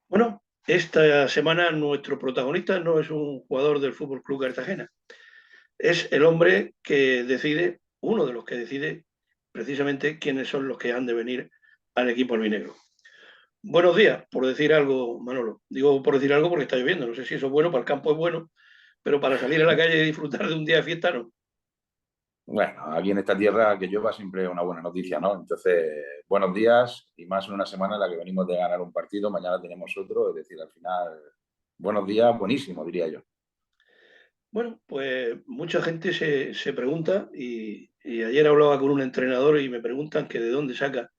Bueno, esta semana nuestro protagonista no es un jugador del Fútbol Club Cartagena, es el hombre que decide, uno de los que decide precisamente quiénes son los que han de venir al equipo albinegro. Buenos días, por decir algo, Manolo. Digo por decir algo porque está lloviendo. No sé si eso es bueno, para el campo es bueno, pero para salir a la calle y disfrutar de un día de fiesta no. Bueno, aquí en esta tierra que llueva siempre es una buena noticia, ¿no? Entonces, buenos días y más en una semana en la que venimos de ganar un partido, mañana tenemos otro, es decir, al final, buenos días, buenísimo, diría yo. Bueno, pues mucha gente se pregunta y ayer hablaba con un entrenador y me preguntan que de dónde saca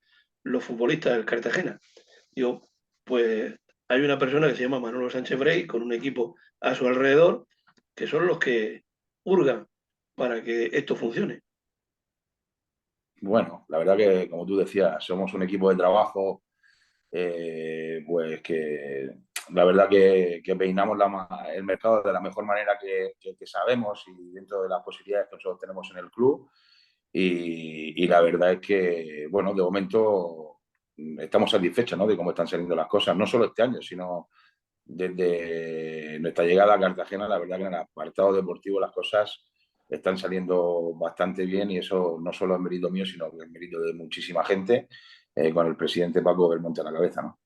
los futbolistas del Cartagena. Digo, pues hay una persona que se llama Manolo Sánchez Brey con un equipo a su alrededor que son los que hurgan para que esto funcione. Bueno, la verdad que, como tú decías, somos un equipo de trabajo, pues que la verdad que peinamos el mercado de la mejor manera que sabemos y dentro de las posibilidades que nosotros tenemos en el club. Y la verdad es que, bueno, de momento estamos satisfechos, ¿no?, de cómo están saliendo las cosas, no solo este año, sino desde nuestra llegada a Cartagena. La verdad que en el apartado deportivo las cosas están saliendo bastante bien y eso no solo es mérito mío, sino que es mérito de muchísima gente, con el presidente Paco Belmonte a la cabeza, ¿no?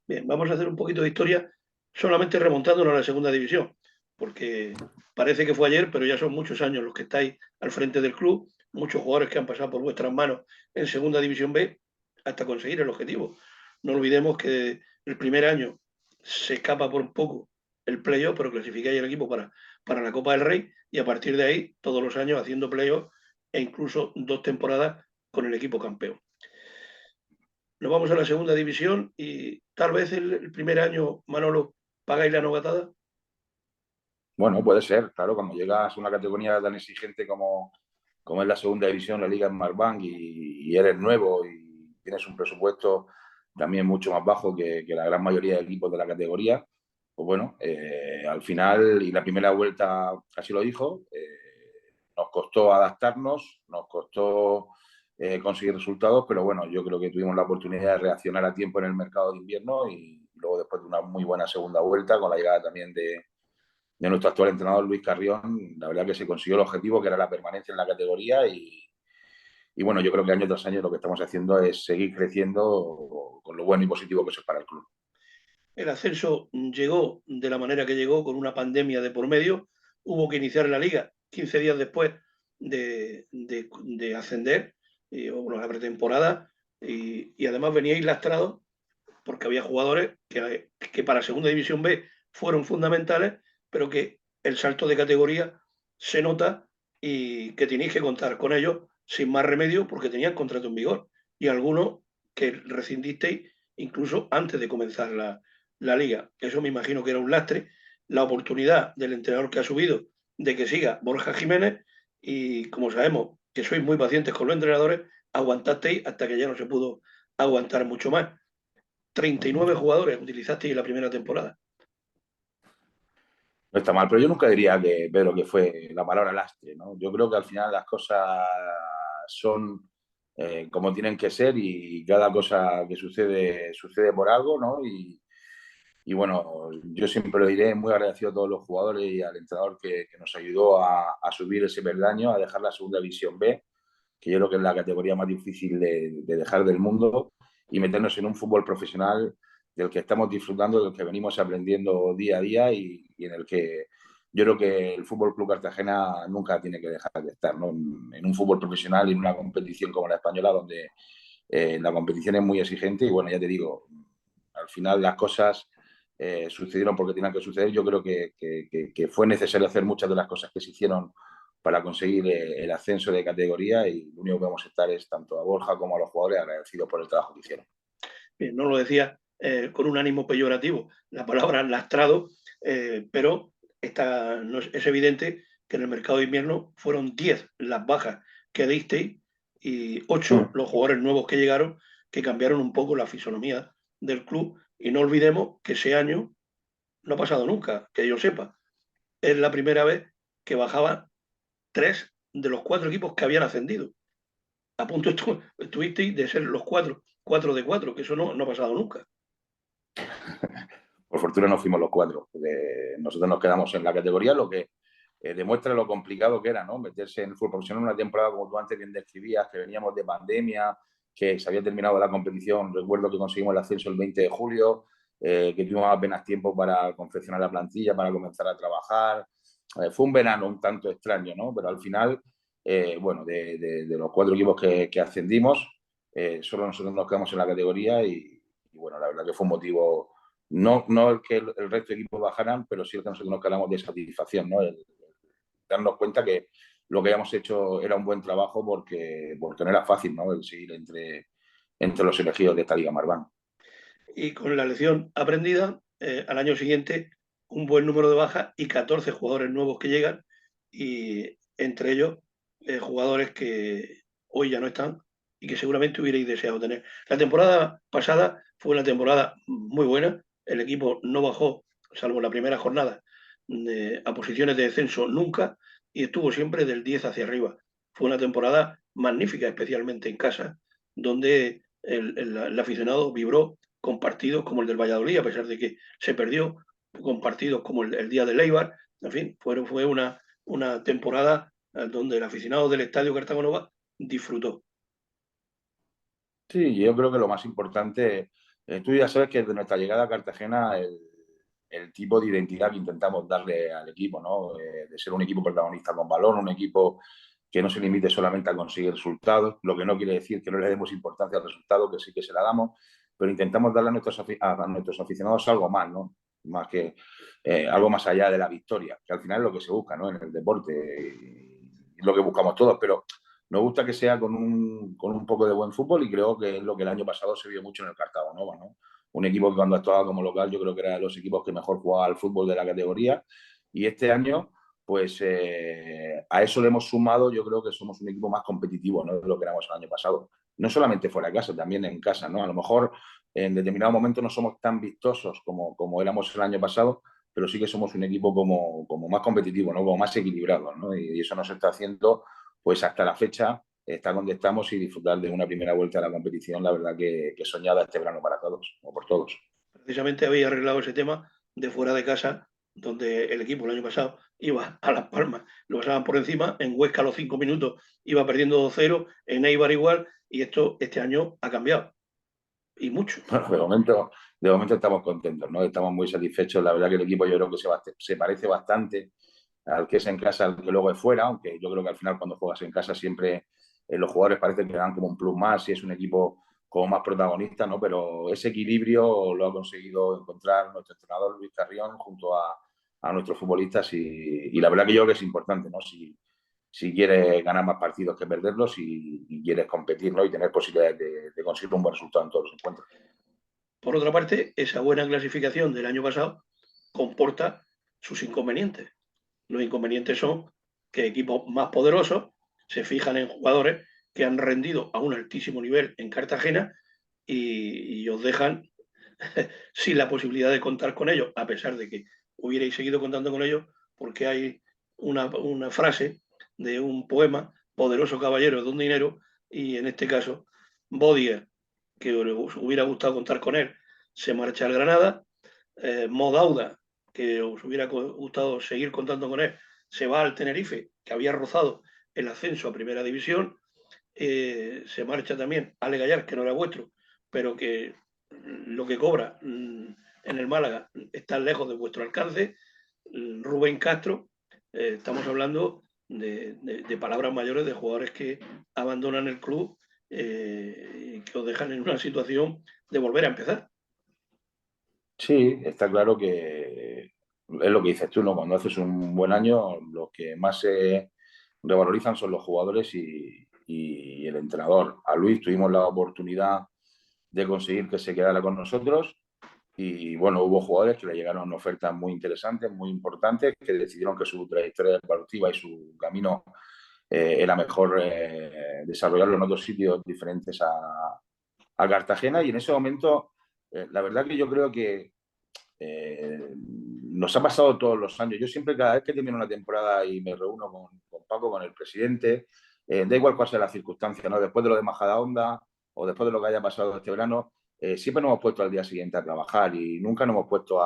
Bien, vamos a hacer un poquito de historia solamente remontándonos a la segunda división, porque parece que fue ayer, pero ya son muchos años los que estáis al frente del club, muchos jugadores que han pasado por vuestras manos en segunda división B hasta conseguir el objetivo. No olvidemos que el primer año se escapa por un poco el playoff, pero clasificáis el equipo para la Copa del Rey y a partir de ahí todos los años haciendo playoff e incluso 2 temporadas con el equipo campeón. Nos vamos a la segunda división y tal vez el primer año, Manolo, pagáis la novatada. Bueno, puede ser, claro, cuando llegas a una categoría tan exigente como es la segunda división, la Liga Smartbank, y eres nuevo y tienes un presupuesto también mucho más bajo que la gran mayoría de equipos de la categoría, pues bueno, al final, y la primera vuelta así lo dijo, nos costó adaptarnos, nos costó conseguir resultados, pero bueno, yo creo que tuvimos la oportunidad de reaccionar a tiempo en el mercado de invierno y luego después de una muy buena segunda vuelta, con la llegada también de nuestro actual entrenador Luis Carrión, la verdad que se consiguió el objetivo, que era la permanencia en la categoría. Y bueno, yo creo que año tras año lo que estamos haciendo es seguir creciendo con lo bueno y positivo que eso es para el club. El ascenso llegó de la manera que llegó, con una pandemia de por medio. Hubo que iniciar la liga 15 días después de ascender, o la pretemporada, y además veníais lastrados porque había jugadores que para Segunda División B fueron fundamentales, pero que el salto de categoría se nota y que tenéis que contar con ellos sin más remedio porque tenían contrato en vigor. Y algunos que rescindisteis incluso antes de comenzar la liga. Eso me imagino que era un lastre. La oportunidad del entrenador que ha subido de que siga Borja Jiménez y como sabemos que sois muy pacientes con los entrenadores, aguantasteis hasta que ya no se pudo aguantar mucho más. 39 jugadores utilizaste en la primera temporada. No está mal, pero yo nunca diría que, Pedro, que fue la palabra lastre, ¿no? Yo creo que al final las cosas son como tienen que ser y cada cosa que sucede, sucede por algo, ¿no? Y bueno, yo siempre lo diré, muy agradecido a todos los jugadores y al entrenador que nos ayudó a subir ese peldaño, a dejar la segunda división B, que yo creo que es la categoría más difícil de dejar del mundo, y meternos en un fútbol profesional del que estamos disfrutando, del que venimos aprendiendo día a día y en el que yo creo que el Fútbol Club Cartagena nunca tiene que dejar de estar, ¿no? En un fútbol profesional y en una competición como la española, donde la competición es muy exigente y bueno, ya te digo, al final las cosas sucedieron porque tenían que suceder. Yo creo que fue necesario hacer muchas de las cosas que se hicieron para conseguir el ascenso de categoría y lo único que vamos a estar es tanto a Borja como a los jugadores agradecidos por el trabajo que hicieron. Bien, no lo decía con un ánimo peyorativo, la palabra lastrado, pero es evidente que en el mercado de invierno fueron 10 las bajas que disteis y 8 Mm. los jugadores nuevos que llegaron, que cambiaron un poco la fisonomía del club. Y no olvidemos que ese año no ha pasado nunca, que yo sepa. Es la primera vez que bajaban 3 de los 4 equipos que habían ascendido. A punto estuvisteis de ser los 4 4 de 4, que eso no ha pasado nunca. Por fortuna no fuimos los 4. Nosotros nos quedamos en la categoría, lo que demuestra lo complicado que era, ¿no? Meterse en el fútbol profesional en una temporada, como tú antes bien describías, que veníamos de pandemia, que se había terminado la competición. Recuerdo que conseguimos el ascenso el 20 de julio, que tuvimos apenas tiempo para confeccionar la plantilla, para comenzar a trabajar. Fue un verano un tanto extraño, ¿no? Pero al final, bueno, de los 4 equipos que ascendimos, solo nosotros nos quedamos en la categoría y, bueno, la verdad que fue un motivo, no el que el resto de equipos bajaran, pero sí el que nosotros nos quedamos de satisfacción, ¿no? El darnos cuenta que lo que habíamos hecho era un buen trabajo porque no era fácil, ¿no? El seguir entre los elegidos de esta Liga Marván. Y con la lección aprendida, al año siguiente un buen número de bajas y 14 jugadores nuevos que llegan, y entre ellos jugadores que hoy ya no están y que seguramente hubierais deseado tener. La temporada pasada fue una temporada muy buena, el equipo no bajó, salvo la primera jornada, a posiciones de descenso nunca, y estuvo siempre del 10 hacia arriba. Fue una temporada magnífica, especialmente en casa, donde el aficionado vibró con partidos como el del Valladolid, a pesar de que se perdió, con partidos como el día del Eibar. En fin, fue una temporada donde el aficionado del Estadio Cartagonova disfrutó. Sí, yo creo que lo más importante, tú ya sabes que desde nuestra llegada a Cartagena el tipo de identidad que intentamos darle al equipo, ¿no? De ser un equipo protagonista con balón, un equipo que no se limite solamente a conseguir resultados, lo que no quiere decir que no le demos importancia al resultado, que sí que se la damos, pero intentamos darle a nuestros aficionados algo más, ¿no? Más que algo más allá de la victoria, que al final es lo que se busca, ¿no? En el deporte, y lo que buscamos todos, pero nos gusta que sea con un poco de buen fútbol y creo que es lo que el año pasado se vio mucho en el Cartagonova, ¿no? Un equipo que cuando actuaba como local yo creo que era de los equipos que mejor jugaba al fútbol de la categoría, y este año pues a eso le hemos sumado, yo creo que somos un equipo más competitivo, ¿no? De lo que éramos el año pasado. No solamente fuera de casa, también en casa, ¿no? A lo mejor en determinado momento no somos tan vistosos como éramos el año pasado, pero sí que somos un equipo como más competitivo, ¿no? Como más equilibrado, ¿no? Y eso nos está haciendo, pues hasta la fecha, estar donde estamos y disfrutar de una primera vuelta a la competición, la verdad que soñada este verano para todos, o por todos. Precisamente había arreglado ese tema de fuera de casa, donde el equipo el año pasado iba a Las Palmas, lo pasaban por encima, en Huesca a los 5 minutos iba perdiendo 2-0, en Eibar igual, y esto este año ha cambiado, y mucho. Bueno, de momento estamos contentos, ¿no? Estamos muy satisfechos. La verdad que el equipo yo creo que se parece bastante al que es en casa, al que luego es fuera, aunque yo creo que al final cuando juegas en casa siempre los jugadores parece que dan como un plus más y es un equipo como más protagonista, ¿no? Pero ese equilibrio lo ha conseguido encontrar nuestro entrenador Luis Carrión junto a nuestros futbolistas y la verdad que yo creo que es importante, ¿no? Si quieres ganar más partidos que perderlos y quieres competir, ¿no? Y tener posibilidades de conseguir un buen resultado en todos los encuentros. Por otra parte, esa buena clasificación del año pasado comporta sus inconvenientes. Los inconvenientes son que equipos más poderosos se fijan en jugadores que han rendido a un altísimo nivel en Cartagena y os dejan sin la posibilidad de contar con ellos, a pesar de que hubierais seguido contando con ellos, porque hay una frase de un poema, poderoso caballero de un dinero, y en este caso, Bodiger, que os hubiera gustado contar con él, se marcha al Granada, Modauda, que os hubiera gustado seguir contando con él, se va al Tenerife, que había rozado el ascenso a Primera División, se marcha también Ale Gallar, que no era vuestro, pero que lo que cobra en el Málaga está lejos de vuestro alcance. Rubén Castro, estamos hablando de palabras mayores de jugadores que abandonan el club y que os dejan en una situación de volver a empezar. Sí, está claro que es lo que dices tú, ¿no? Cuando haces un buen año, los que más se revalorizan son los jugadores y el entrenador. A Luis tuvimos la oportunidad de conseguir que se quedara con nosotros y bueno, hubo jugadores que le llegaron ofertas muy interesantes, muy importantes, que decidieron que su trayectoria deportiva y su camino era mejor desarrollarlo en otros sitios diferentes a Cartagena y en ese momento, la verdad que yo creo que nos ha pasado todos los años. Yo siempre, cada vez que termino una temporada y me reúno con Paco, con el presidente, da igual cuál sea la circunstancia, ¿no? Después de lo de Majadahonda, o después de lo que haya pasado este verano, siempre nos hemos puesto al día siguiente a trabajar y nunca nos hemos puesto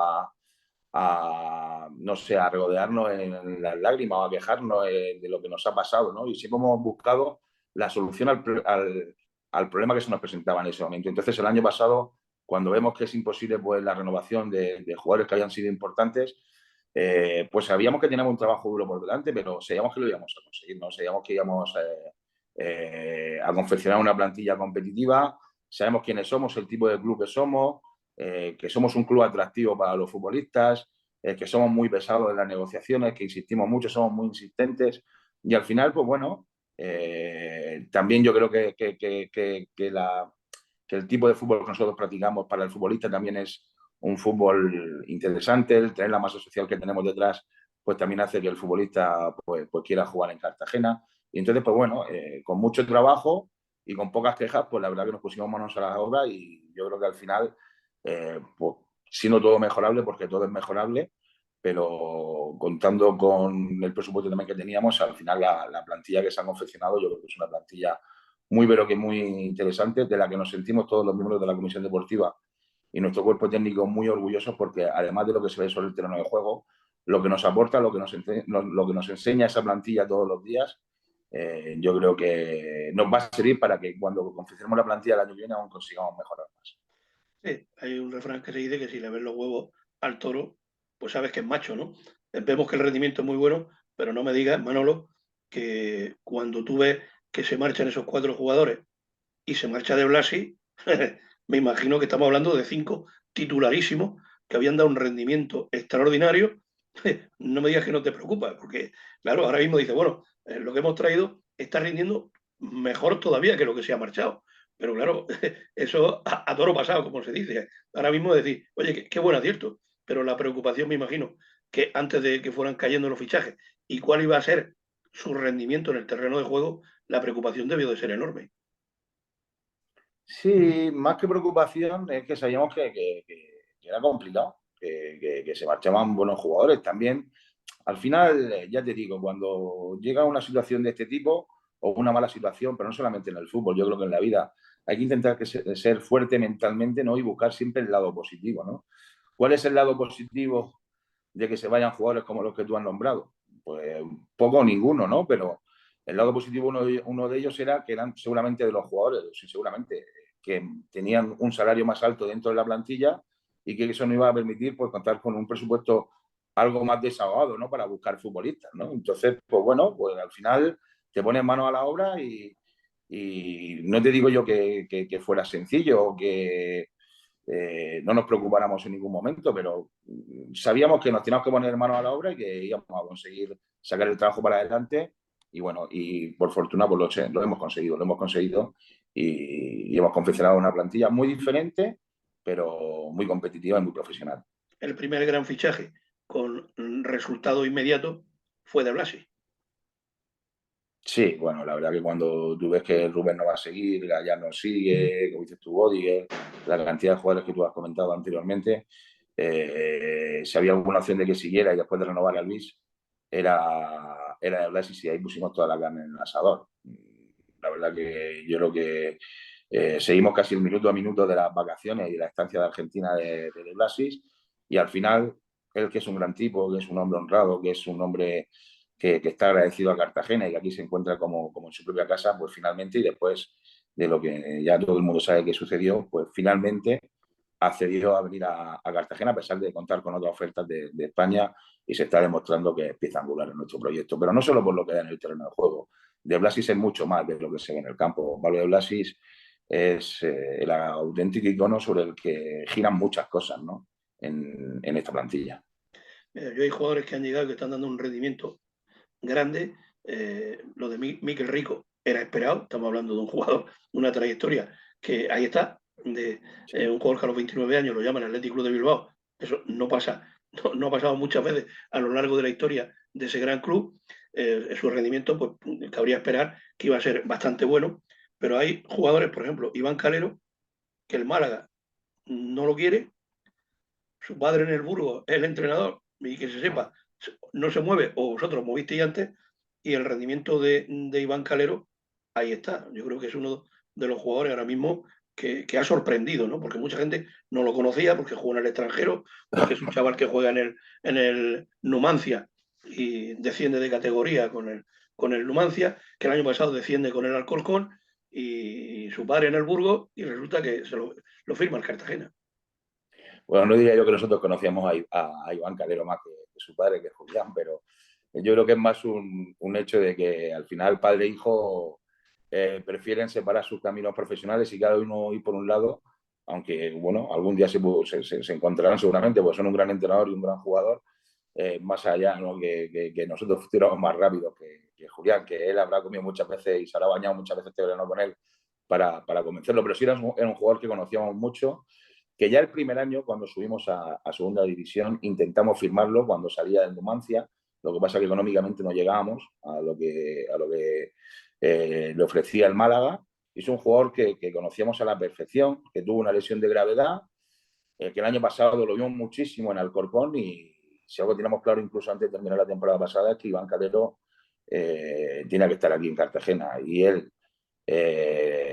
no sé, a regodearnos en las lágrimas o a quejarnos de lo que nos ha pasado, ¿no? Y siempre hemos buscado la solución al problema que se nos presentaba en ese momento. Entonces, el año pasado, cuando vemos que es imposible pues, la renovación de jugadores que hayan sido importantes, pues sabíamos que teníamos un trabajo duro por delante, pero sabíamos que lo íbamos a conseguir, ¿no? Sabíamos que íbamos a confeccionar una plantilla competitiva, sabemos quiénes somos, el tipo de club que somos un club atractivo para los futbolistas, que somos muy pesados en las negociaciones, que insistimos mucho, somos muy insistentes y al final, pues bueno, también yo creo que el tipo de fútbol que nosotros practicamos para el futbolista también es un fútbol interesante, el tener la masa social que tenemos detrás, pues también hace que el futbolista pues quiera jugar en Cartagena. Y entonces, pues bueno, con mucho trabajo y con pocas quejas, pues la verdad que nos pusimos manos a la obra y yo creo que al final, pues siendo todo mejorable, porque todo es mejorable, pero contando con el presupuesto también que teníamos, al final la plantilla que se ha confeccionado yo creo que es una plantilla muy, pero que muy interesante, de la que nos sentimos todos los miembros de la Comisión Deportiva y nuestro cuerpo técnico muy orgullosos porque además de lo que se ve sobre el terreno de juego, lo que nos aporta, lo que nos enseña esa plantilla todos los días, yo creo que nos va a servir para que cuando confeccionemos la plantilla el año que viene aún consigamos mejorar más. Sí, hay un refrán que se dice que si le ves los huevos al toro, pues sabes que es macho, ¿no? Vemos que el rendimiento es muy bueno, pero no me digas, Manolo, que cuando tú ves que se marchan esos 4 jugadores y se marcha de Blasi, me imagino que estamos hablando de 5 titularísimos que habían dado un rendimiento extraordinario. No me digas que no te preocupa, porque claro, ahora mismo dice, bueno, lo que hemos traído está rindiendo mejor todavía que lo que se ha marchado. Pero claro, eso a toro pasado, como se dice. Ahora mismo decir, oye, qué buen acierto, pero la preocupación me imagino que antes de que fueran cayendo los fichajes y cuál iba a ser su rendimiento en el terreno de juego, la preocupación debió de ser enorme. Sí, más que preocupación es que sabíamos que era complicado, que se marchaban buenos jugadores. También, al final, ya te digo, cuando llega una situación de este tipo o una mala situación, pero no solamente en el fútbol, yo creo que en la vida hay que intentar ser fuerte mentalmente, ¿no? Y buscar siempre el lado positivo, ¿no? ¿Cuál es el lado positivo de que se vayan jugadores como los que tú has nombrado? Pues poco o ninguno, ¿no? Pero el lado positivo, uno de ellos era que eran seguramente de los jugadores, sí, seguramente, que tenían un salario más alto dentro de la plantilla y que eso no iba a permitir pues, contar con un presupuesto algo más desahogado, ¿no? Para buscar futbolistas, ¿no? Entonces, pues bueno, pues al final te pones manos a la obra y no te digo yo que fuera sencillo o que no nos preocupáramos en ningún momento, pero sabíamos que nos teníamos que poner manos a la obra y que íbamos a conseguir sacar el trabajo para adelante. Y bueno, y por fortuna pues lo hemos conseguido y hemos confeccionado una plantilla muy diferente, pero muy competitiva y muy profesional. El primer gran fichaje con resultado inmediato fue de Blasi. Sí, bueno, la verdad que cuando tú ves que Rubén no va a seguir, ya no sigue, como dices tú, Bodiger, la cantidad de jugadores que tú has comentado anteriormente, si había alguna opción de que siguiera y después de renovar a Luis, era de Blas y ahí pusimos toda la carne en el asador. La verdad que yo creo que seguimos casi el minuto a minuto de las vacaciones y de la estancia de Argentina de Blasis y al final, él que es un gran tipo, que es un hombre honrado, que es un hombre que está agradecido a Cartagena y que aquí se encuentra como en su propia casa, pues finalmente, y después de lo que ya todo el mundo sabe que sucedió, pues finalmente accedió a venir a Cartagena a pesar de contar con otras ofertas de España y se está demostrando que es pieza angular en nuestro proyecto. Pero no solo por lo que da en el terreno de juego. De Blasis es mucho más de lo que se ve en el campo. Pablo de Blasis es el auténtico icono sobre el que giran muchas cosas, ¿no? en esta plantilla. Yo hay jugadores que han llegado que están dando un rendimiento grande. Lo de Miquel Rico era esperado. Estamos hablando de un jugador, una trayectoria que ahí está. De un jugador que a los 29 años lo llaman Atlético Club de Bilbao. Eso no pasa, no ha pasado muchas veces a lo largo de la historia de ese gran club. Su rendimiento, pues cabría esperar que iba a ser bastante bueno. Pero hay jugadores, por ejemplo, Iván Calero, que el Málaga no lo quiere, su padre en el Burgos es el entrenador y que se sepa, no se mueve o vosotros movisteis antes y el rendimiento de Iván Calero, ahí está. Yo creo que es uno de los jugadores ahora mismo que ha sorprendido, ¿no? Porque mucha gente no lo conocía porque juega en el extranjero, porque es un chaval que juega en el Numancia y desciende de categoría con el Numancia, que el año pasado desciende con el Alcorcón y su padre en el Burgos y resulta que lo firma el Cartagena. Bueno, no diría yo que nosotros conocíamos a Iván Calero más que su padre, que es Julián, pero yo creo que es más un hecho de que al final padre e hijo prefieren separar sus caminos profesionales y cada uno ir por un lado, aunque bueno, algún día se encontrarán seguramente, pues son un gran entrenador y un gran jugador, más allá, ¿no? que nosotros fuéramos más rápidos que Julián, que él habrá comido muchas veces y se habrá bañado muchas veces este verano con él para convencerlo, pero sí era un jugador que conocíamos mucho, que ya el primer año, cuando subimos a segunda división, intentamos firmarlo cuando salía del Numancia. Lo que pasa es que económicamente no llegábamos a lo que le ofrecía el Málaga. Es un jugador que conocíamos a la perfección, que tuvo una lesión de gravedad, que el año pasado lo vimos muchísimo en Alcorcón y si algo tenemos claro incluso antes de terminar la temporada pasada es que Iván Calero tiene que estar aquí en Cartagena y él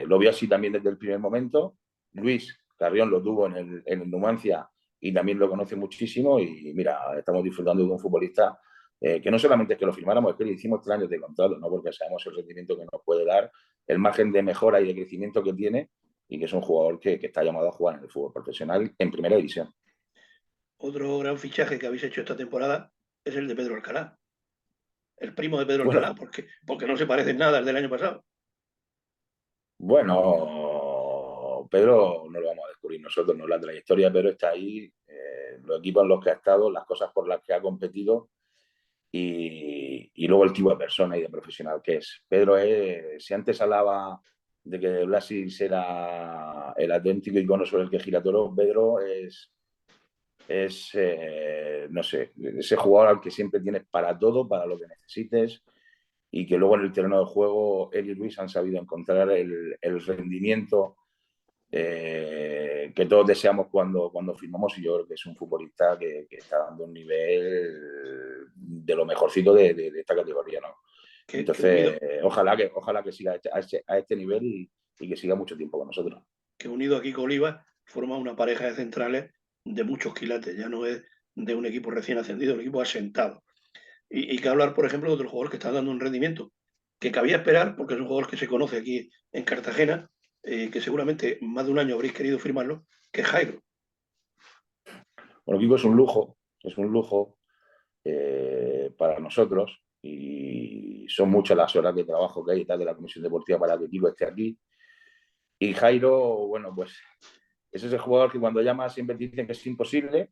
lo vio así también desde el primer momento. Luis Carrión lo tuvo en el Numancia y también lo conoce muchísimo y mira, estamos disfrutando de un futbolista que no solamente es que lo firmáramos, es que le hicimos 3 años de contrato, ¿no? Porque sabemos el rendimiento que nos puede dar, el margen de mejora y de crecimiento que tiene y que es un jugador que está llamado a jugar en el fútbol profesional en primera división. Otro gran fichaje que habéis hecho esta temporada es el de Pedro Alcalá, el primo de Pedro Bueno, Alcalá, porque no se parece en nada al del año pasado. bueno, Pedro no lo vamos a descubrir nosotros, no la trayectoria, pero está ahí, los equipos en los que ha estado, las cosas por las que ha competido y luego el tipo de persona y de profesional que es. Pedro es, si antes hablaba de que Blasis era el auténtico icono sobre el que gira todo, Pedro es no sé, ese jugador al que siempre tienes para todo, para lo que necesites y que luego en el terreno de juego él y Luis han sabido encontrar el rendimiento que todos deseamos cuando firmamos y yo creo que es un futbolista que está dando un nivel de lo mejorcito de esta categoría, ¿no? Que unido, Entonces, ojalá que siga a este nivel y que siga mucho tiempo con nosotros. que unido aquí con Oliva forma una pareja de centrales de muchos quilates, ya no es de un equipo recién ascendido, un equipo asentado. Y que hablar, por ejemplo, de otro jugador que está dando un rendimiento que cabía esperar, porque es un jugador que se conoce aquí en Cartagena, que seguramente más de un año habréis querido firmarlo, que es Jairo. Bueno, Kiko es un lujo para nosotros y son muchas las horas de trabajo que hay detrás de la Comisión Deportiva para que Kiko esté aquí. Y Jairo, bueno, pues es ese jugador que cuando llama siempre te dicen que es imposible,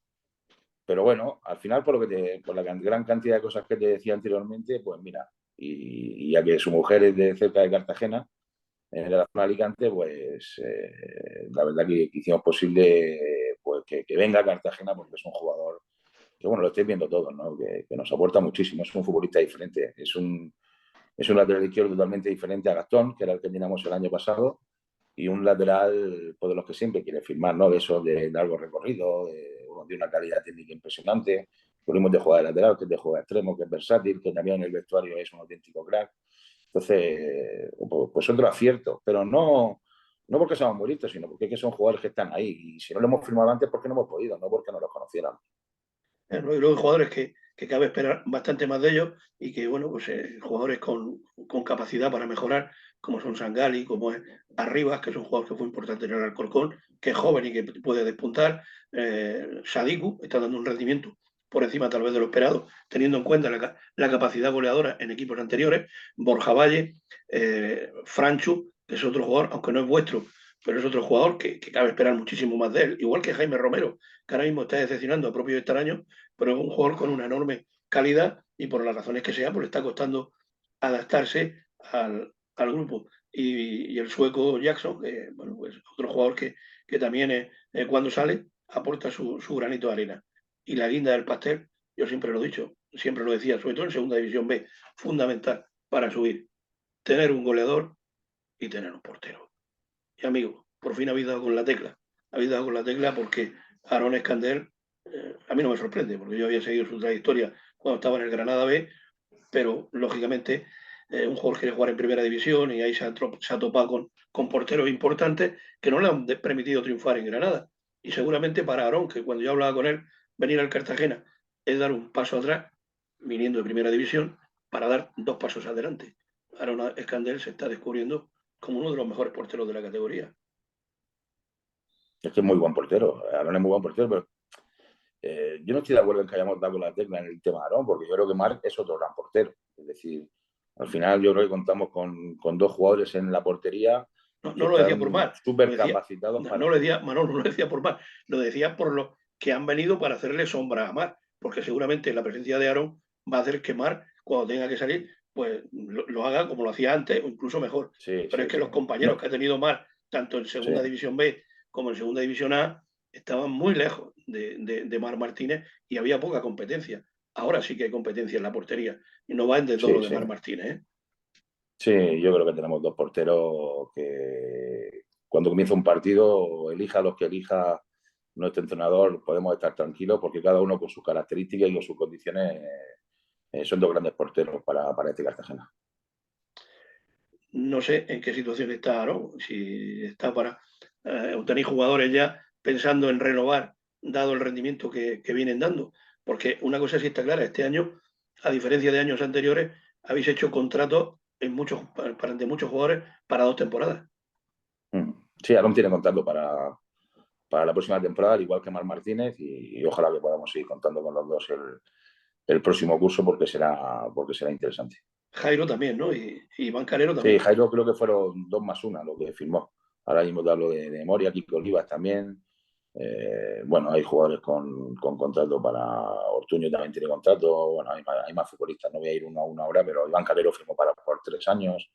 pero bueno, al final por la gran cantidad de cosas que te decía anteriormente, pues mira, y ya que su mujer es de cerca de Cartagena, de la zona de Alicante, pues la verdad que hicimos posible pues, que venga a Cartagena porque es un jugador que, bueno, lo estáis viendo todos, ¿no? Que nos aporta muchísimo, es un futbolista diferente, es un lateral izquierdo totalmente diferente a Gastón, que era el que teníamos el año pasado, y un lateral pues, de los que siempre quiere firmar, ¿no? De esos de largo recorrido, de una calidad técnica impresionante. Volvimos de jugar de lateral, que es de jugar extremo, que es versátil, que también en el vestuario es un auténtico crack. Entonces, pues otro acierto, pero no porque seamos muy listos, sino porque es que son jugadores que están ahí. Y si no lo hemos firmado antes, ¿por qué no hemos podido? No porque no los conocieran. ¿No? Y luego hay jugadores que cabe esperar bastante más de ellos y que, bueno, pues jugadores con capacidad para mejorar, como son Sangali, como es Arribas, que es un jugador que fue importante en el Alcorcón, que es joven y que puede despuntar. Sadiku está dando un rendimiento por encima tal vez de lo esperado, teniendo en cuenta la capacidad goleadora en equipos anteriores. Borja Valle, Franchu, que es otro jugador, aunque no es vuestro, pero es otro jugador que cabe esperar muchísimo más de él, igual que Jaime Romero, que ahora mismo está decepcionando a propio de este año, pero es un jugador con una enorme calidad y por las razones que sea, pues le está costando adaptarse al grupo. Y el sueco Jackson, que bueno, pues otro jugador que también cuando sale aporta su granito de arena. Y la guinda del pastel, yo siempre lo he dicho, siempre lo decía, sobre todo en Segunda División B, fundamental para subir, tener un goleador y tener un portero. Y amigo, por fin habéis dado con la tecla. Habéis dado con la tecla porque Aaron Escander, a mí no me sorprende, porque yo había seguido su trayectoria cuando estaba en el Granada B, pero lógicamente un jugador quiere jugar en primera división y ahí se ha topado con porteros importantes que no le han permitido triunfar en Granada. Y seguramente para Aarón, que cuando yo hablaba con él, venir al Cartagena es dar un paso atrás, viniendo de primera división, para dar 2 pasos adelante. Aarón Escandel se está descubriendo como uno de los mejores porteros de la categoría. Es que es muy buen portero. Aaron es muy buen portero, pero yo no estoy de acuerdo en que hayamos dado la tecla en el tema de Aarón, porque yo creo que Marc es otro gran portero. Es decir, al final yo creo que contamos con 2 jugadores en la portería No, que no lo decía por están mal, lo súper decía, capacitados no para... lo decía, Manolo, no lo decía por mal, lo decía por lo que han venido para hacerle sombra a Mar, porque seguramente la presencia de Aaron va a hacer que Mar, cuando tenga que salir, pues lo haga como lo hacía antes o incluso mejor. Sí, Pero es sí, que sí. los compañeros No, que ha tenido Mar, tanto en sí. Segunda División B como en Segunda División A, estaban muy lejos de Mar Martínez y había poca competencia. Ahora sí que hay competencia en la portería y no va en Sí, desdoro de sí. Mar Martínez, ¿eh? Sí, yo creo que tenemos 2 porteros que cuando comienza un partido, elija los que elija nuestro entrenador, podemos estar tranquilos porque cada uno con sus características y con sus condiciones son 2 grandes porteros para este Cartagena. No sé en qué situación está Aarón, si está para... tenéis jugadores ya pensando en renovar, dado el rendimiento que vienen dando. Porque una cosa sí está clara, este año, a diferencia de años anteriores, habéis hecho contratos de muchos jugadores para 2 temporadas. Sí, Aaron tiene contrato para la próxima temporada, al igual que Mar Martínez, y ojalá que podamos seguir contando con los dos el próximo curso porque será interesante. Jairo también, ¿no? Y Iván Calero Sí, también. Jairo creo que fueron 2+1 lo que firmó. Ahora mismo te hablo de memoria, Kiko Olivas también. Bueno, hay jugadores con contrato para... Ortuño también tiene contrato. Bueno, hay más futbolistas, no voy a ir uno a uno ahora, pero Iván Calero firmó por 3 años.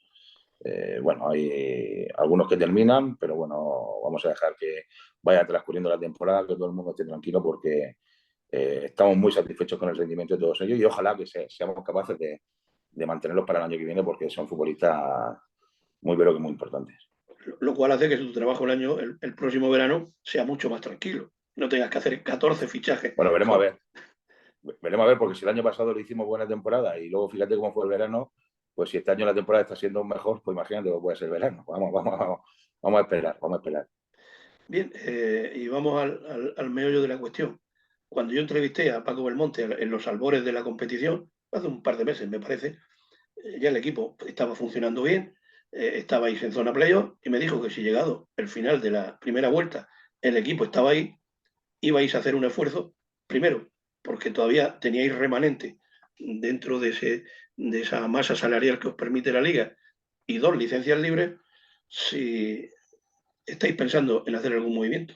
Bueno, hay algunos que terminan, pero bueno, vamos a dejar que vaya transcurriendo la temporada, que todo el mundo esté tranquilo porque estamos muy satisfechos con el rendimiento de todos ellos y ojalá que seamos capaces de mantenerlos para el año que viene porque son futbolistas muy, pero que muy importantes. Lo cual hace que tu trabajo el próximo verano sea mucho más tranquilo. No tengas que hacer 14 fichajes. Bueno, veremos a ver. Veremos a ver, porque si el año pasado le hicimos buena temporada y luego fíjate cómo fue el verano, pues si este año la temporada está siendo mejor, pues imagínate lo que puede ser el verano. Vamos a esperar, vamos a esperar. Bien, y vamos al meollo de la cuestión. Cuando yo entrevisté a Paco Belmonte en los albores de la competición, hace un par de meses me parece, ya el equipo estaba funcionando bien, estabais en zona playoff y me dijo que si llegado el final de la primera vuelta el equipo estaba ahí, ibais a hacer un esfuerzo, primero, porque todavía teníais remanente dentro de esa masa salarial que os permite la liga y 2 licencias libres, si estáis pensando en hacer algún movimiento.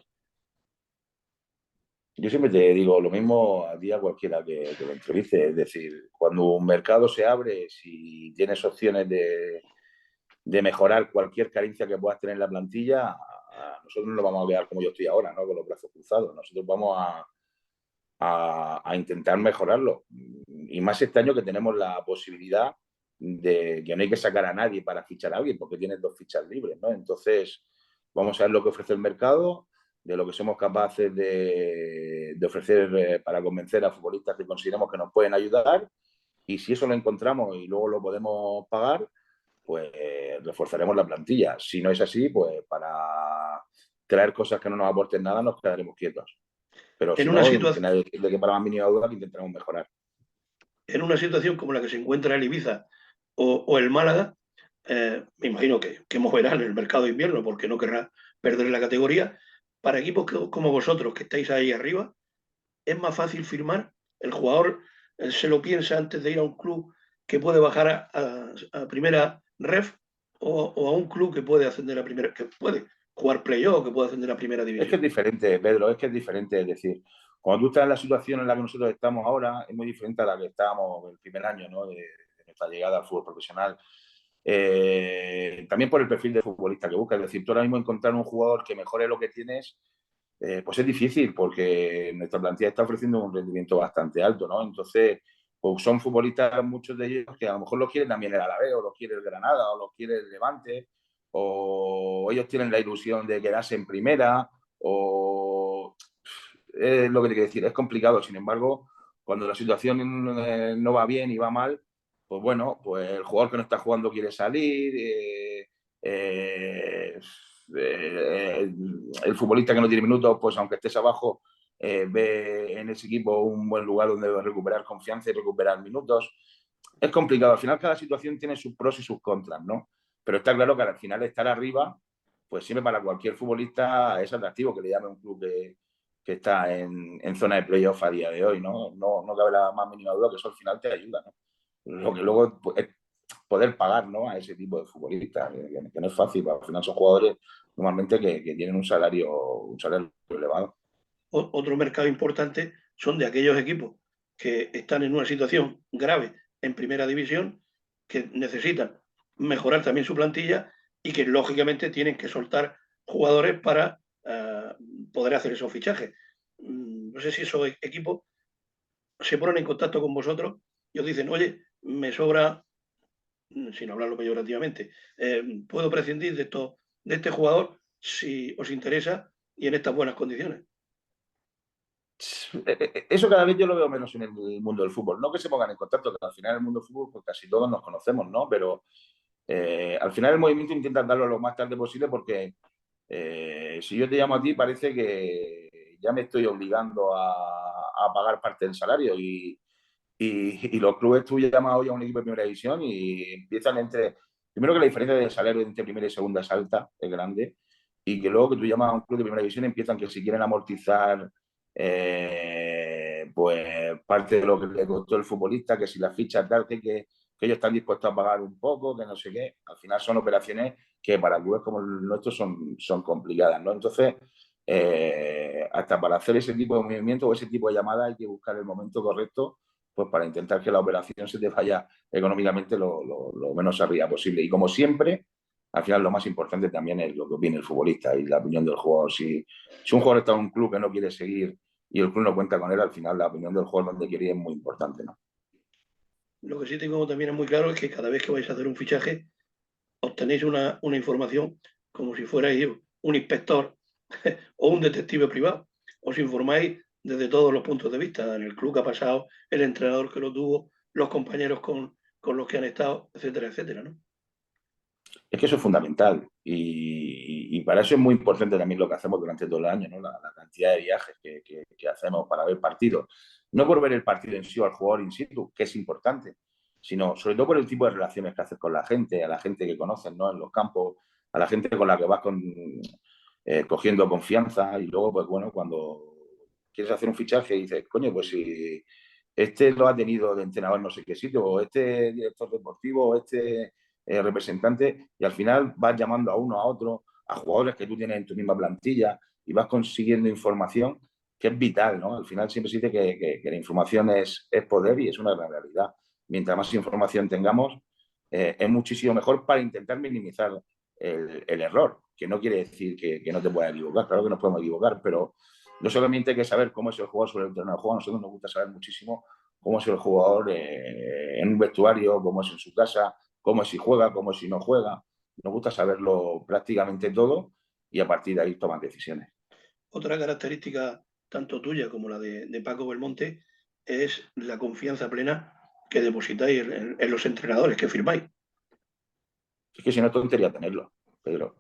Yo siempre te digo lo mismo a ti a cualquiera que me entreviste, es decir, cuando un mercado se abre, si tienes opciones de mejorar cualquier carencia que puedas tener en la plantilla, nosotros no lo vamos a quedar como yo estoy ahora, ¿no? Con los brazos cruzados. Nosotros vamos a intentar mejorarlo. Y más este año que tenemos la posibilidad de que no hay que sacar a nadie para fichar a alguien, porque tienes 2 fichas libres, ¿no? Entonces, vamos a ver lo que ofrece el mercado, de lo que somos capaces de ofrecer para convencer a futbolistas que consideramos que nos pueden ayudar. Y si eso lo encontramos y luego lo podemos pagar, pues reforzaremos la plantilla. Si no es así, pues para traer cosas que no nos aporten nada nos quedaremos quietos. Pero En si una, no, situa de que para más mínima duda que intentaremos mejorar. en una situación como la que se encuentra el Ibiza o el Málaga, me imagino que moverán el mercado de invierno porque no querrá perder la categoría. Para equipos como vosotros, que estáis ahí arriba, es más fácil firmar. El jugador se lo piensa antes de ir a un club que puede bajar a primera ref o a un club que puede ascender a primera, que puede jugar playoff, que puede ascender a primera Es que es división. diferente, Pedro, es que es diferente. Es decir, cuando tú estás en la situación en la que nosotros estamos ahora, es muy diferente a la que estábamos el primer año, ¿no? de nuestra llegada al fútbol profesional. También por el perfil de futbolista que buscas. Es decir, tú ahora mismo encontrar un jugador que mejore lo que tienes, pues es difícil porque nuestra plantilla está ofreciendo un rendimiento bastante alto, ¿no? Entonces, pues son futbolistas, muchos de ellos, que a lo mejor los quieren también el Alavés, o los quiere el Granada, o los quiere el Levante, o ellos tienen la ilusión de quedarse en primera, o lo que te quiero decir, es complicado. Sin embargo, cuando la situación no va bien y va mal, pues bueno, pues el jugador que no está jugando quiere salir, el futbolista que no tiene minutos, pues aunque estés abajo, ve en ese equipo un buen lugar donde recuperar confianza y recuperar minutos. Es complicado, al final cada situación tiene sus pros y sus contras, ¿no? Pero está claro que al final estar arriba, pues siempre para cualquier futbolista es atractivo que le llame un club que está en zona de playoff a día de hoy, ¿no? No cabe la más mínima duda que eso al final te ayuda, ¿no? Lo que luego es poder pagar, ¿no?, a ese tipo de futbolistas, que no es fácil, al final son jugadores normalmente que tienen un salario elevado. Otro mercado importante son de aquellos equipos que están en una situación grave en primera división, que necesitan mejorar también su plantilla y que lógicamente tienen que soltar jugadores para poder hacer esos fichajes. No sé si esos equipos se ponen en contacto con vosotros y os dicen, oye, me sobra, sin hablarlo peyorativamente, puedo prescindir de este jugador si os interesa y en estas buenas condiciones. Eso cada vez yo lo veo menos en el mundo del fútbol. No que se pongan en contacto, que al final en el mundo del fútbol pues casi todos nos conocemos, ¿no? Pero al final el movimiento intenta darlo lo más tarde posible porque si yo te llamo a ti parece que ya me estoy obligando a pagar parte del salario y los clubes tú llamas hoy a un equipo de primera división y empiezan entre... Primero que la diferencia de salario entre primera y segunda es alta, es grande, y que luego que tú llamas a un club de primera división empiezan que si quieren amortizar pues parte de lo que le costó el futbolista, que si las fichas tal, que ellos están dispuestos a pagar un poco, que no sé qué. Al final son operaciones que para clubes como el nuestro son complicadas, ¿no? Entonces, hasta para hacer ese tipo de movimiento o ese tipo de llamada hay que buscar el momento correcto pues para intentar que la operación se te vaya económicamente lo menos arriba posible. Y como siempre, al final lo más importante también es lo que opina el futbolista y la opinión del jugador. Si un jugador está en un club que no quiere seguir y el club no cuenta con él, al final la opinión del jugador donde quiere ir es muy importante, ¿no? Lo que sí tengo también es muy claro es que cada vez que vais a hacer un fichaje, obtenéis una información como si fuerais un inspector o un detective privado. Os informáis desde todos los puntos de vista, en el club que ha pasado, el entrenador que lo tuvo, los compañeros con los que han estado, etcétera, etcétera, ¿no? Es que eso es fundamental y para eso es muy importante también lo que hacemos durante todo el año, ¿no? La cantidad de viajes que hacemos para ver partidos. No por ver el partido en sí o al jugador in situ, que es importante, sino sobre todo por el tipo de relaciones que haces con la gente, a la gente que conoces, ¿no?, en los campos, a la gente con la que vas cogiendo confianza y luego, pues bueno, cuando quieres hacer un fichaje y dices, coño, pues si este lo ha tenido de entrenador en no sé qué sitio, o este director deportivo, o este representante, y al final vas llamando a uno, a otro, a jugadores que tú tienes en tu misma plantilla y vas consiguiendo información que es vital, ¿no? Al final siempre se dice que la información es poder y es una gran realidad. Mientras más información tengamos, es muchísimo mejor para intentar minimizar el error, que no quiere decir que no te puedas equivocar, claro que nos podemos equivocar, pero no solamente hay que saber cómo es el jugador sobre el terreno de juego, a nosotros nos gusta saber muchísimo cómo es el jugador en un vestuario, cómo es en su casa, cómo es si juega, cómo es si no juega. Nos gusta saberlo prácticamente todo y a partir de ahí toman decisiones. Otra característica, tanto tuya como la de Paco Belmonte, es la confianza plena que depositáis en los entrenadores que firmáis. Es que si no es tontería tenerlo, Pedro.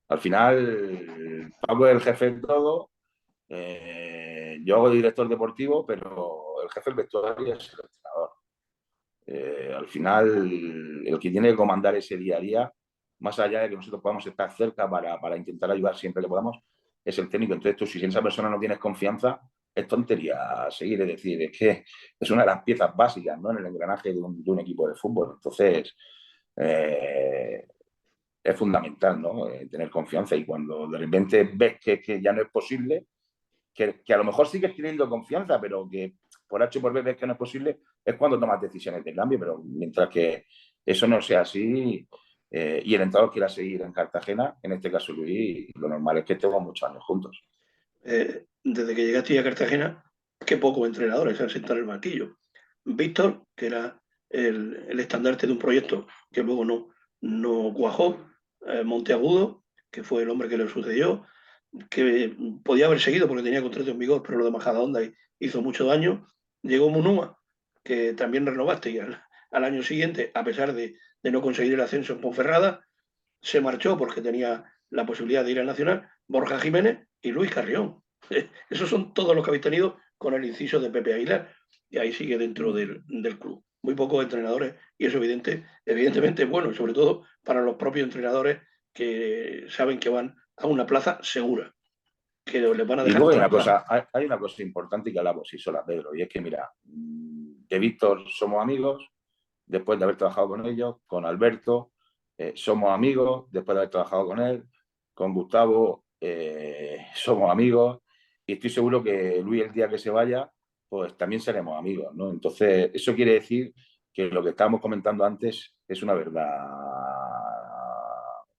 Al final, Pablo es el jefe de todo. Yo hago de director deportivo, pero el jefe del vestuario es el entrenador. Al final, el que tiene que comandar ese día a día, más allá de que nosotros podamos estar cerca para intentar ayudar siempre que podamos, es el técnico. Entonces, tú, si en esa persona no tienes confianza, es tontería seguir. Es decir, es que es una de las piezas básicas, ¿no?, en el engranaje de un equipo de fútbol. Entonces, eh, es fundamental, ¿no?, tener confianza. Y cuando de repente ves que ya no es posible, que a lo mejor sigues teniendo confianza, pero que por H o por B ves que no es posible, es cuando tomas decisiones de cambio. Pero mientras que eso no sea así y el entrenador quiera seguir en Cartagena, en este caso Luis, lo normal es que estemos muchos años juntos. Desde que llegaste a Cartagena, qué pocos entrenadores se han sentado en el banquillo. Víctor, que era el estandarte de un proyecto que luego no cuajó, Monteagudo, que fue el hombre que le sucedió, que podía haber seguido porque tenía contrato en vigor, pero lo de Majadahonda hizo mucho daño. Llegó Munúa, que también renovaste y al año siguiente, a pesar de no conseguir el ascenso en Ponferrada, se marchó porque tenía la posibilidad de ir al Nacional, Borja Jiménez y Luis Carrión. Esos son todos los que habéis tenido con el inciso de Pepe Aguilar, y ahí sigue dentro del club. Muy pocos entrenadores, y eso evidentemente es bueno, sobre todo para los propios entrenadores que saben que van a una plaza segura, que les van a Y dejar luego trabajar. hay una cosa importante que hablamos y sola, Pedro, y es que, mira, de Víctor somos amigos, después de haber trabajado con ellos, con Alberto, somos amigos, después de haber trabajado con él, con Gustavo, somos amigos, y estoy seguro que Luis, el día que se vaya, pues también seremos amigos, ¿no? Entonces, eso quiere decir que lo que estábamos comentando antes es una verdad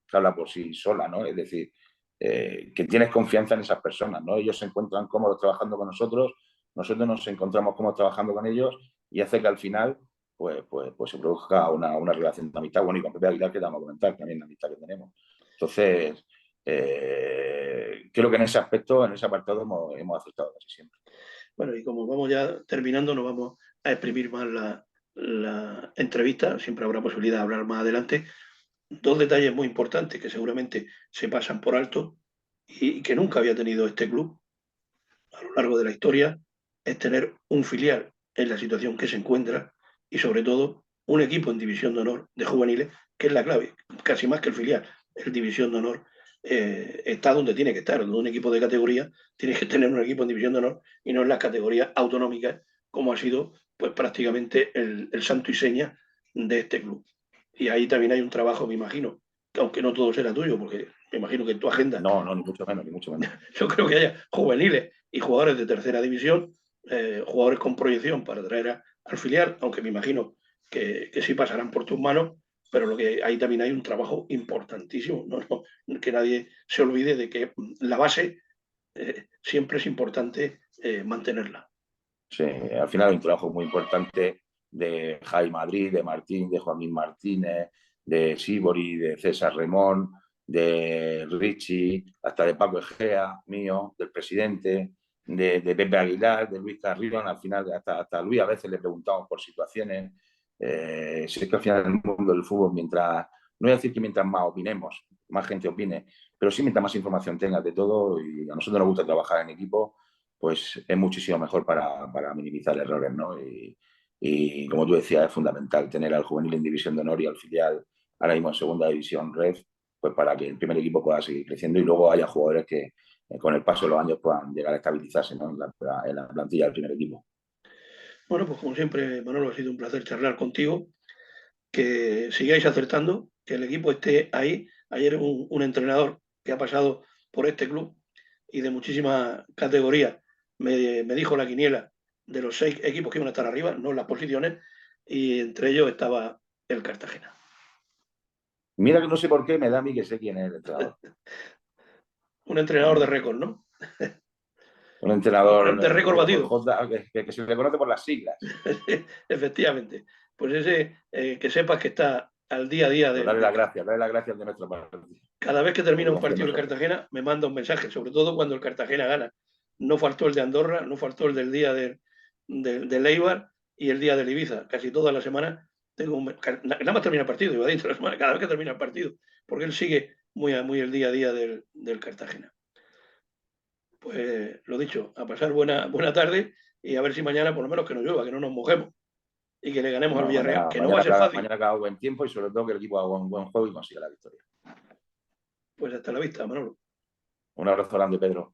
que habla por sí sola, ¿no? Es decir, que tienes confianza en esas personas, ¿no? Ellos se encuentran cómodos trabajando con nosotros nos encontramos cómodos trabajando con ellos y hace que al final pues se produzca una relación de amistad. Bueno, y con Pepe Aguilar, que te vamos a comentar también la amistad que tenemos. Entonces, creo que en ese aspecto, en ese apartado, hemos acertado casi siempre. Bueno, y como vamos ya terminando, no vamos a exprimir más la entrevista, siempre habrá posibilidad de hablar más adelante. Dos detalles muy importantes que seguramente se pasan por alto y que nunca había tenido este club a lo largo de la historia, es tener un filial en la situación que se encuentra y sobre todo un equipo en división de honor de juveniles, que es la clave, casi más que el filial. El división de honor está donde tiene que estar, donde un equipo de categoría tiene que tener un equipo en división de honor y no en las categorías autonómicas, como ha sido pues prácticamente el santo y seña de este club. Y ahí también hay un trabajo, me imagino, que aunque no todo será tuyo, porque me imagino que en tu agenda No, no, ni mucho menos, ni mucho menos. yo creo que haya juveniles y jugadores de tercera división, jugadores con proyección para traer al filial, aunque me imagino que sí pasarán por tus manos, pero lo que ahí también hay un trabajo importantísimo, que nadie se olvide de que la base siempre es importante mantenerla. Sí, al final hay un trabajo muy importante de Jaime Madrid, de Martín, de Joaquín Martínez, de Sibori, de César Remón, de Richie, hasta de Paco Egea, mío, del presidente, de Pepe Aguilar, de Luis Carrión, al final hasta Luis a veces le preguntamos por situaciones. Si es que al final en el mundo del fútbol, mientras, no voy a decir que mientras más opinemos, más gente opine, pero sí mientras más información tengas de todo, y a nosotros nos gusta trabajar en equipo, pues es muchísimo mejor para minimizar errores, ¿no? Y como tú decías, es fundamental tener al juvenil en división de honor y al filial ahora mismo en segunda división red, pues para que el primer equipo pueda seguir creciendo y luego haya jugadores que con el paso de los años puedan llegar a estabilizarse, ¿no? en la plantilla del primer equipo. Bueno, pues como siempre, Manolo, ha sido un placer charlar contigo, que sigáis acertando, que el equipo esté ahí. Ayer un entrenador que ha pasado por este club y de muchísimas categorías me dijo la quiniela de los 6 equipos que iban a estar arriba, no en las posiciones, y entre ellos estaba el Cartagena. Mira que no sé por qué me da a mí que sé quién es el entrenador. Un entrenador de récord, ¿no? Un entrenador De récord batido. que se le conoce por las siglas. Efectivamente. Pues ese, que sepas que está al día a día Pues darle las gracias de nuestra parte. cada vez que Porque termina un confía en partido el nosotros. Cartagena, me manda un mensaje, sobre todo cuando el Cartagena gana. No faltó el de Andorra, no faltó el del día de Eibar y el día del Ibiza. Casi toda la semana tengo nada más termina el partido, iba a decir, la semana, cada vez que termina el partido, porque él sigue muy el día a día del Cartagena. Pues lo dicho, a pasar buena tarde y a ver si mañana por lo menos que no llueva, que no nos mojemos y que le ganemos al No, Villarreal, que no va a ser fácil. mañana que haga buen tiempo y sobre todo que el equipo haga un buen juego y consiga la victoria. Pues hasta la vista, Manolo. Un abrazo grande, Pedro.